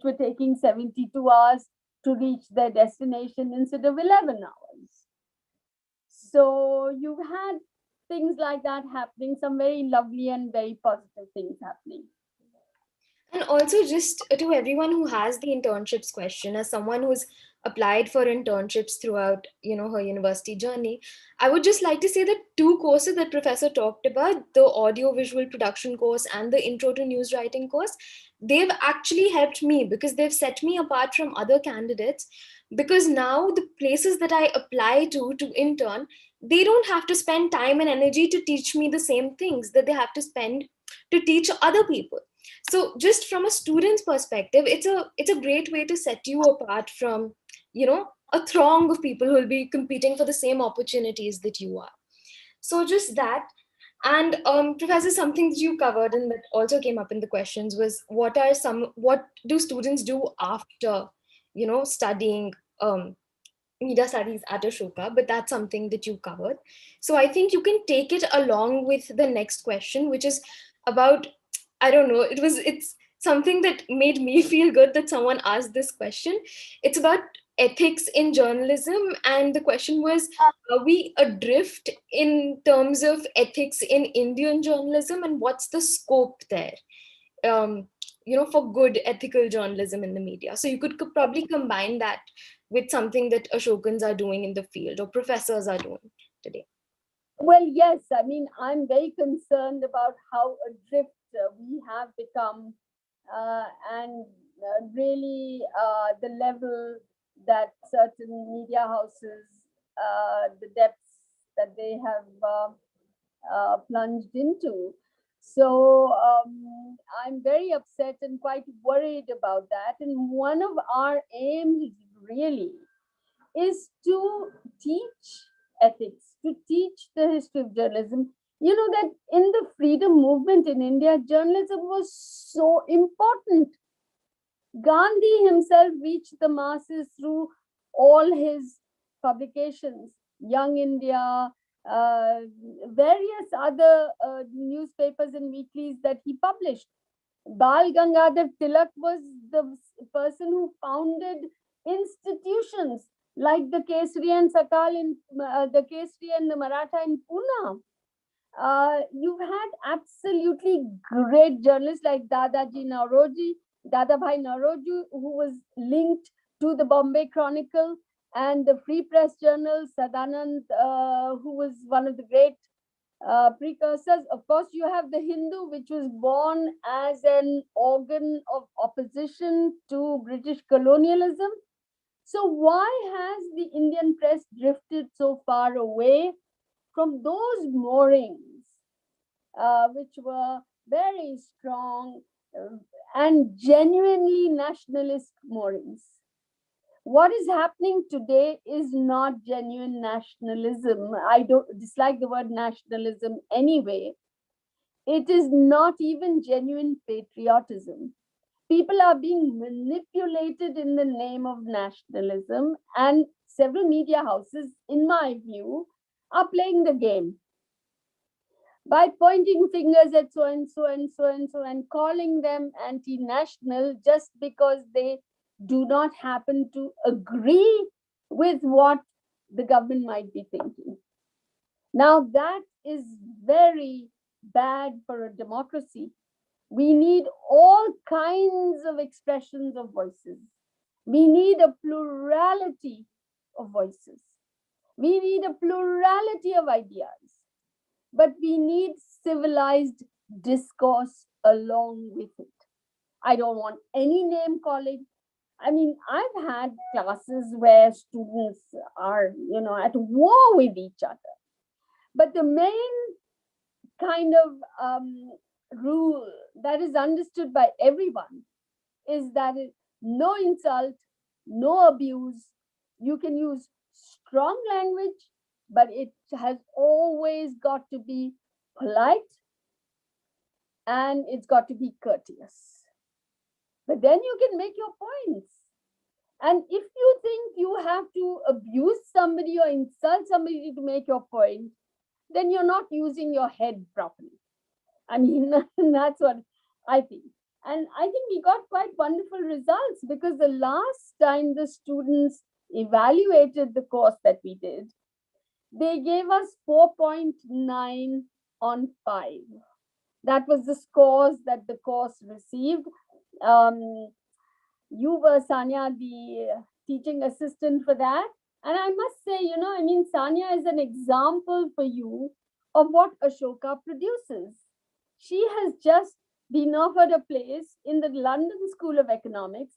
were taking 72 hours to reach their destination instead of 11 hours. So you've had things like that happening, some very lovely and very positive things happening.
And also, just to everyone who has the internships question, as someone who's applied for internships throughout, her university journey, I would just like to say that two courses that Professor talked about, the audio visual production course and the intro to news writing course, they've actually helped me because they've set me apart from other candidates. Because now the places that I apply to intern, they don't have to spend time and energy to teach me the same things that they have to spend to teach other people. So just from a student's perspective, it's a great way to set you apart from a throng of people who will be competing for the same opportunities that you are. So just that. And Professor, something that you covered and that also came up in the questions was what do students do after studying media studies at Ashoka, but that's something that you covered. So I think you can take it along with the next question, which is about, I don't know, it's something that made me feel good that someone asked this question. It's about ethics in journalism, and the question was, are we adrift in terms of ethics in Indian journalism, and what's the scope there? um, for good ethical journalism in the media. So you could probably combine that with something that Ashokans are doing in the field or professors are doing today.
Well, yes, I mean, I'm very concerned about how adrift we have become, and really the level that certain media houses, the depths that they have plunged into. So I'm very upset and quite worried about that. And one of our aims really is to teach ethics, to teach the history of journalism. You know that in the freedom movement in India, journalism was so important. Gandhi himself reached the masses through all his publications, Young India, various other newspapers and weeklies that he published. Bal Gangadhar Tilak was the person who founded institutions like the Kesri and Sakal in the Kesri and the Maratha in Pune. You've had absolutely great journalists like Dadabhai Naroji, who was linked to the Bombay Chronicle and the Free Press Journal, Sadanand, who was one of the great precursors. Of course, you have the Hindu, which was born as an organ of opposition to British colonialism. So, why has the Indian press drifted so far away from those moorings, which were very strong and genuinely nationalist moorings? What is happening today is not genuine nationalism. I don't dislike the word nationalism anyway. It is not even genuine patriotism. People are being manipulated in the name of nationalism, and several media houses, in my view, are playing the game by pointing fingers at so and so and so and so and calling them anti-national just because they do not happen to agree with what the government might be thinking. Now, that is very bad for a democracy. We need all kinds of expressions of voices. We need a plurality of voices. We need a plurality of ideas. But we need civilized discourse along with it. I don't want any name calling. I mean, I've had classes where students are, at war with each other. But the main kind of rule that is understood by everyone is that no insult, no abuse. You can use strong language, but it has always got to be polite and it's got to be courteous. But then you can make your points. And if you think you have to abuse somebody or insult somebody to make your point, then you're not using your head properly. I mean, that's what I think. And I think we got quite wonderful results because the last time the students evaluated the course that we did, They gave us 4.9 on 5. That was the scores that the course received. You were, Sanya, the teaching assistant for that. And I must say, Sanya is an example for you of what Ashoka produces. She has just been offered a place in the London School of Economics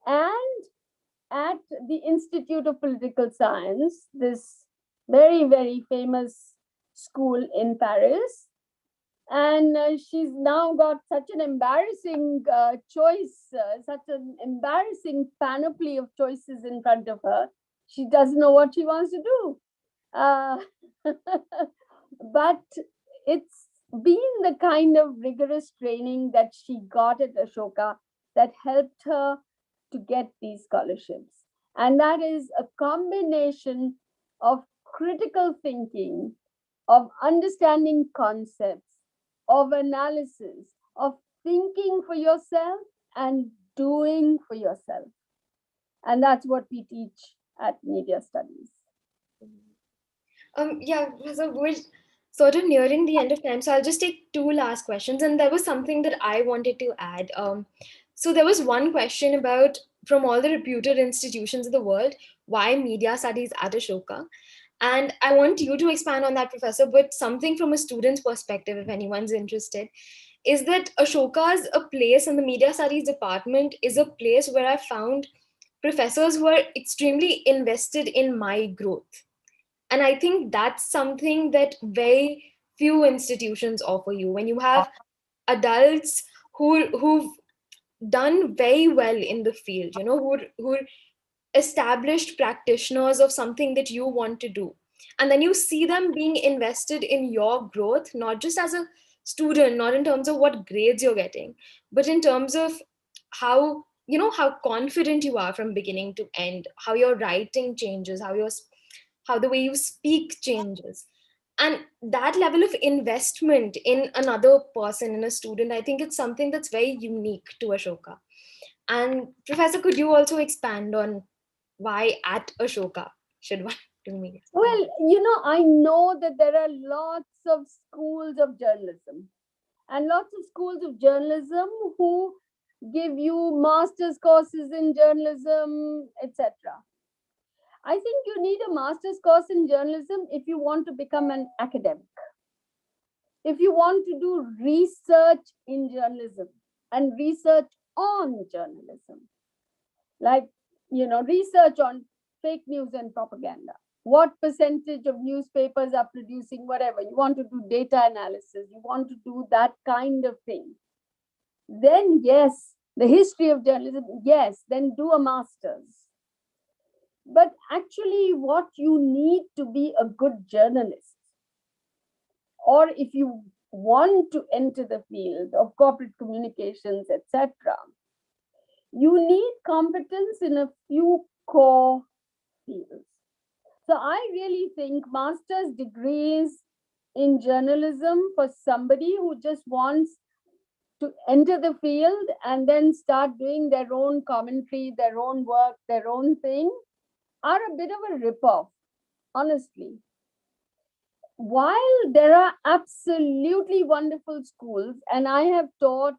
and at the Institute of Political Science, this very, very famous school in Paris. And she's now got such an embarrassing choice, such an embarrassing panoply of choices in front of her. She doesn't know what she wants to do. But it's been the kind of rigorous training that she got at Ashoka that helped her to get these scholarships. And that is a combination of critical thinking, of understanding concepts, of analysis, of thinking for yourself and doing for yourself. And that's what we teach at Media Studies.
Yeah, so we're sort of nearing the end of time, so I'll just take two last questions. And there was something that I wanted to add. So there was one question about, from all the reputed institutions of the world, why media studies at Ashoka? And I want you to expand on that, Professor, but something from a student's perspective, if anyone's interested, is that Ashoka's a place, and the media studies department is a place where I found professors who are extremely invested in my growth. And I think that's something that very few institutions offer you. When you have adults who've done very well in the field, who are established practitioners of something that you want to do, and then you see them being invested in your growth, not just as a student, not in terms of what grades you're getting, but in terms of how how confident you are from beginning to end, how your writing changes, how the way you speak changes. And that level of investment in another person, in a student, I think it's something that's very unique to Ashoka. And Professor, could you also expand on why at Ashoka should one do media?
Well, I know that there are lots of schools of journalism and lots of schools of journalism who give you master's courses in journalism, etc. I think you need a master's course in journalism if you want to become an academic. If you want to do research in journalism and research on journalism, like, research on fake news and propaganda, what percentage of newspapers are producing whatever, you want to do data analysis, you want to do that kind of thing, then yes, the history of journalism, yes, then do a master's. But actually, what you need to be a good journalist, or if you want to enter the field of corporate communications, etc., you need competence in a few core fields. So I really think master's degrees in journalism for somebody who just wants to enter the field and then start doing their own commentary, their own work, their own thing, are a bit of a rip-off, honestly. While there are absolutely wonderful schools, and I have taught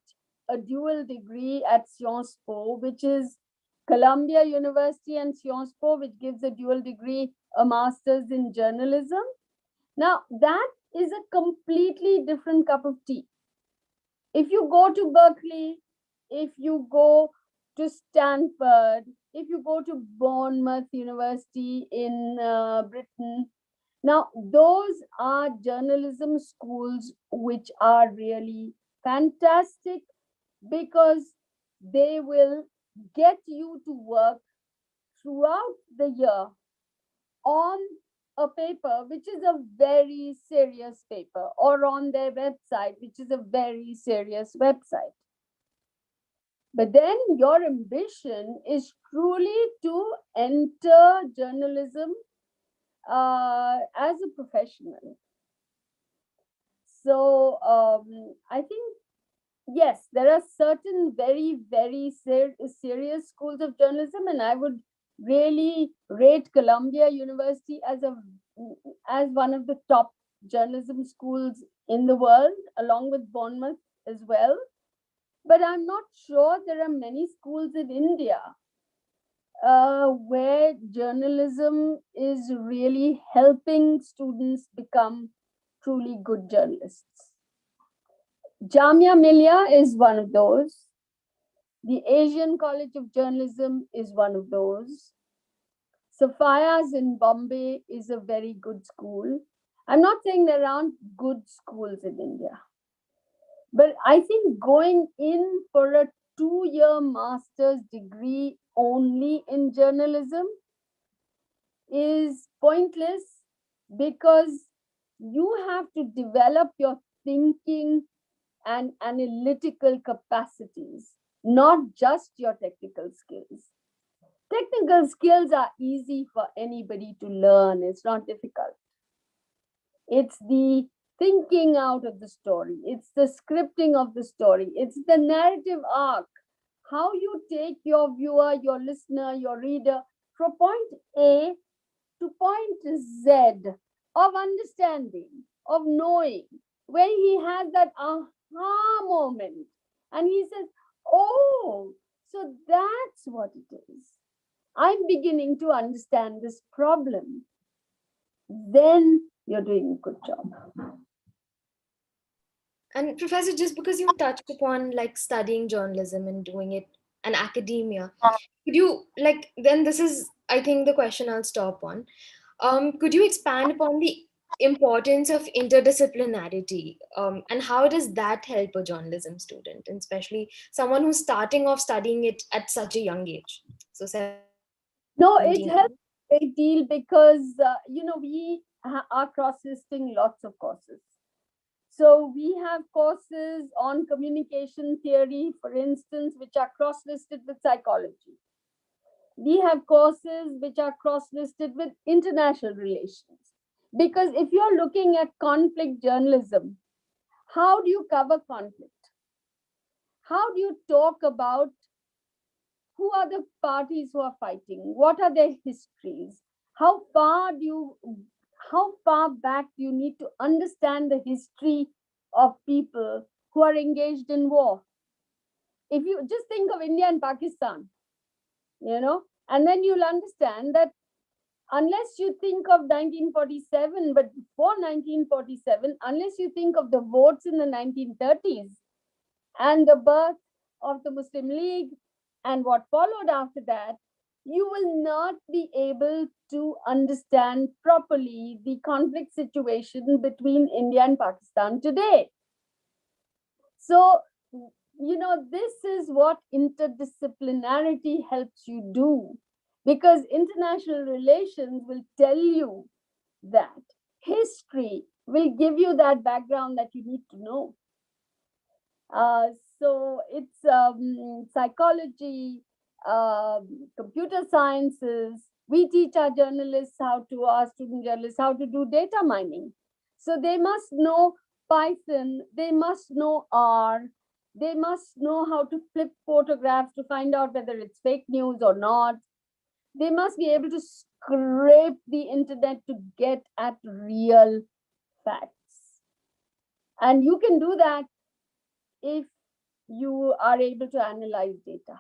a dual degree at Sciences Po, which is Columbia University and Sciences Po, which gives a dual degree, a master's in journalism. Now, that is a completely different cup of tea. If you go to Berkeley, if you go to Stanford, if you go to Bournemouth University in Britain, now those are journalism schools which are really fantastic because they will get you to work throughout the year on a paper which is a very serious paper, or on their website, which is a very serious website. But then your ambition is truly to enter journalism as a professional. So I think, yes, there are certain very, very serious schools of journalism, and I would really rate Columbia University as a as one of the top journalism schools in the world, along with Bournemouth as well. But I'm not sure there are many schools in India where journalism is really helping students become truly good journalists. Jamia Millia is one of those. The Asian College of Journalism is one of those. Sophia's in Bombay is a very good school. I'm not saying there aren't good schools in India, but I think going in for a 2-year master's degree only in journalism is pointless, because you have to develop your thinking and analytical capacities, not just your technical skills. Technical skills are easy for anybody to learn, it's not difficult. It's the thinking out of the story, it's the scripting of the story, it's the narrative arc. How you take your viewer, your listener, your reader from point A to point Z of understanding, of knowing, when he has that aha moment and he says, oh, so that's what it is. I'm beginning to understand this problem. Then you're doing a good job.
And Professor, just because you touched upon like studying journalism and doing it in academia, could you like then this is I think the question I'll stop on. Could you expand upon the importance of interdisciplinarity, and how does that help a journalism student, and especially someone who's starting off studying it at such a young age, so 17?
No, it helps a great deal because, we are cross-listing lots of courses. So we have courses on communication theory, for instance, which are cross-listed with psychology. We have courses which are cross-listed with international relations. Because if you're looking at conflict journalism, how do you cover conflict? How do you talk about who are the parties who are fighting? What are their histories? How far back do you need to understand the history of people who are engaged in war? If you just think of India and Pakistan, and then you'll understand that unless you think of 1947, but before 1947, unless you think of the votes in the 1930s and the birth of the Muslim League and what followed after that, you will not be able to understand properly the conflict situation between India and Pakistan today. So, this is what interdisciplinarity helps you do, because international relations will tell you that. History will give you that background that you need to know. So it's psychology, computer sciences. We teach our student journalists, how to do data mining. So they must know Python, they must know R, they must know how to flip photographs to find out whether it's fake news or not. They must be able to scrape the internet to get at real facts. And you can do that if you are able to analyze data.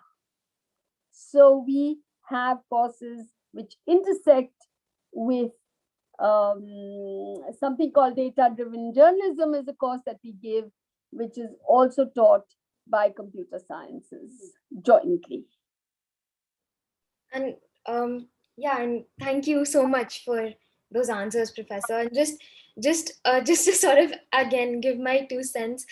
So we have courses which intersect with something called data-driven journalism is a course that we give, which is also taught by computer sciences jointly.
And and thank you so much for those answers, Professor. And just to sort of again give my 2 cents.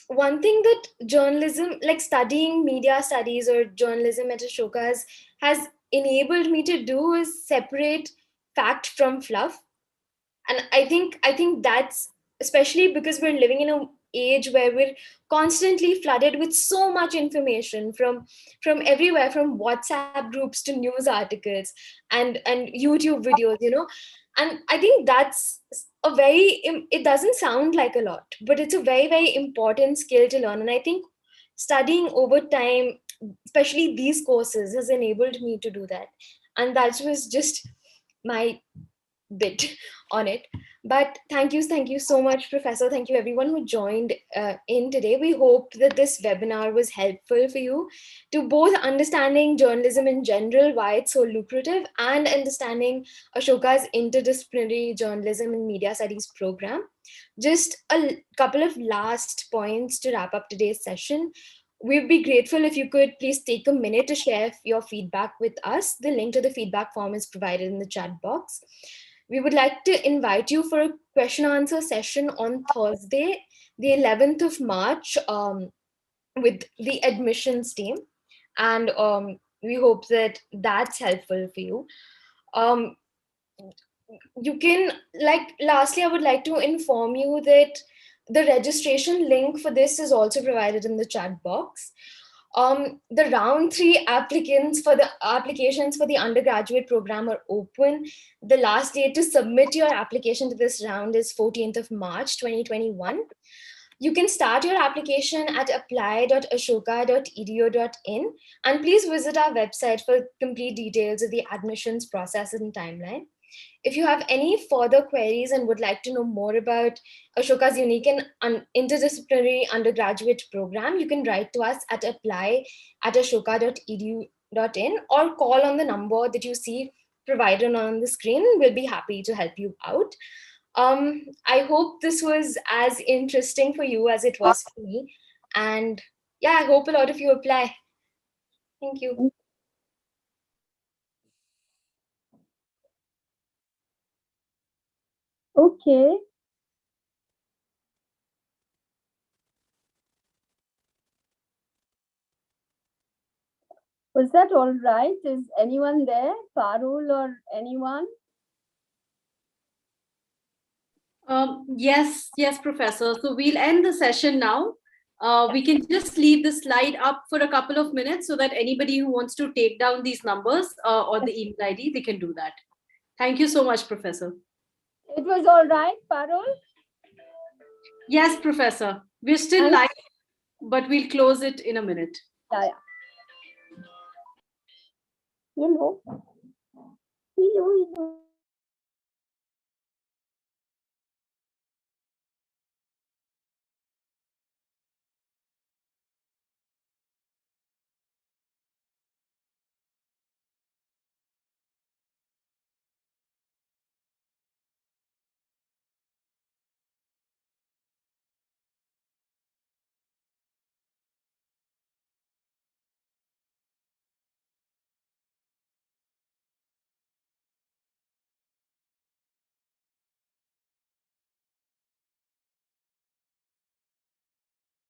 One thing that journalism, like studying media studies or journalism at Ashoka has enabled me to do is separate fact from fluff. And I think that's especially because we're living in an age where we're constantly flooded with so much information from everywhere, from WhatsApp groups to news articles and YouTube videos, and I think that's a very it doesn't sound like a lot, but it's a very, very important skill to learn. And I think studying over time, especially these courses, has enabled me to do that. And that was just my bit on it. But thank you so much, Professor. Thank you, everyone who joined in today. We hope that this webinar was helpful for you to both understanding journalism in general, why it's so lucrative, and understanding Ashoka's interdisciplinary journalism and media studies program. Just a couple of last points to wrap up today's session. We'd be grateful if you could please take a minute to share your feedback with us. The link to the feedback form is provided in the chat box. We would like to invite you for a question answer session on Thursday, the 11th of March, with the admissions team. And we hope that that's helpful for you. You can, like, lastly, I would like to inform you that the registration link for this is also provided in the chat box. The round 3 applicants for the applications for the undergraduate program are open. The last date to submit your application to this round is 14th of March 2021. You can start your application at apply.ashoka.edu.in, and please visit our website for complete details of the admissions process and timeline. If you have any further queries and would like to know more about Ashoka's unique and interdisciplinary undergraduate program, you can write to us at apply@ashoka.edu.in or call on the number that you see provided on the screen. We'll be happy to help you out. I hope this was as interesting for you as it was for me. And yeah, I hope a lot of you apply. Thank you.
Okay. Was that all right? Is anyone there? Parul or anyone?
Yes, Professor. So we'll end the session now. We can just leave the slide up for a couple of minutes so that anybody who wants to take down these numbers or the email ID, they can do that. Thank you so much, Professor.
It was all right, Parul?
Yes, Professor. We're still live, but we'll close it in a minute.
Yeah. Hello.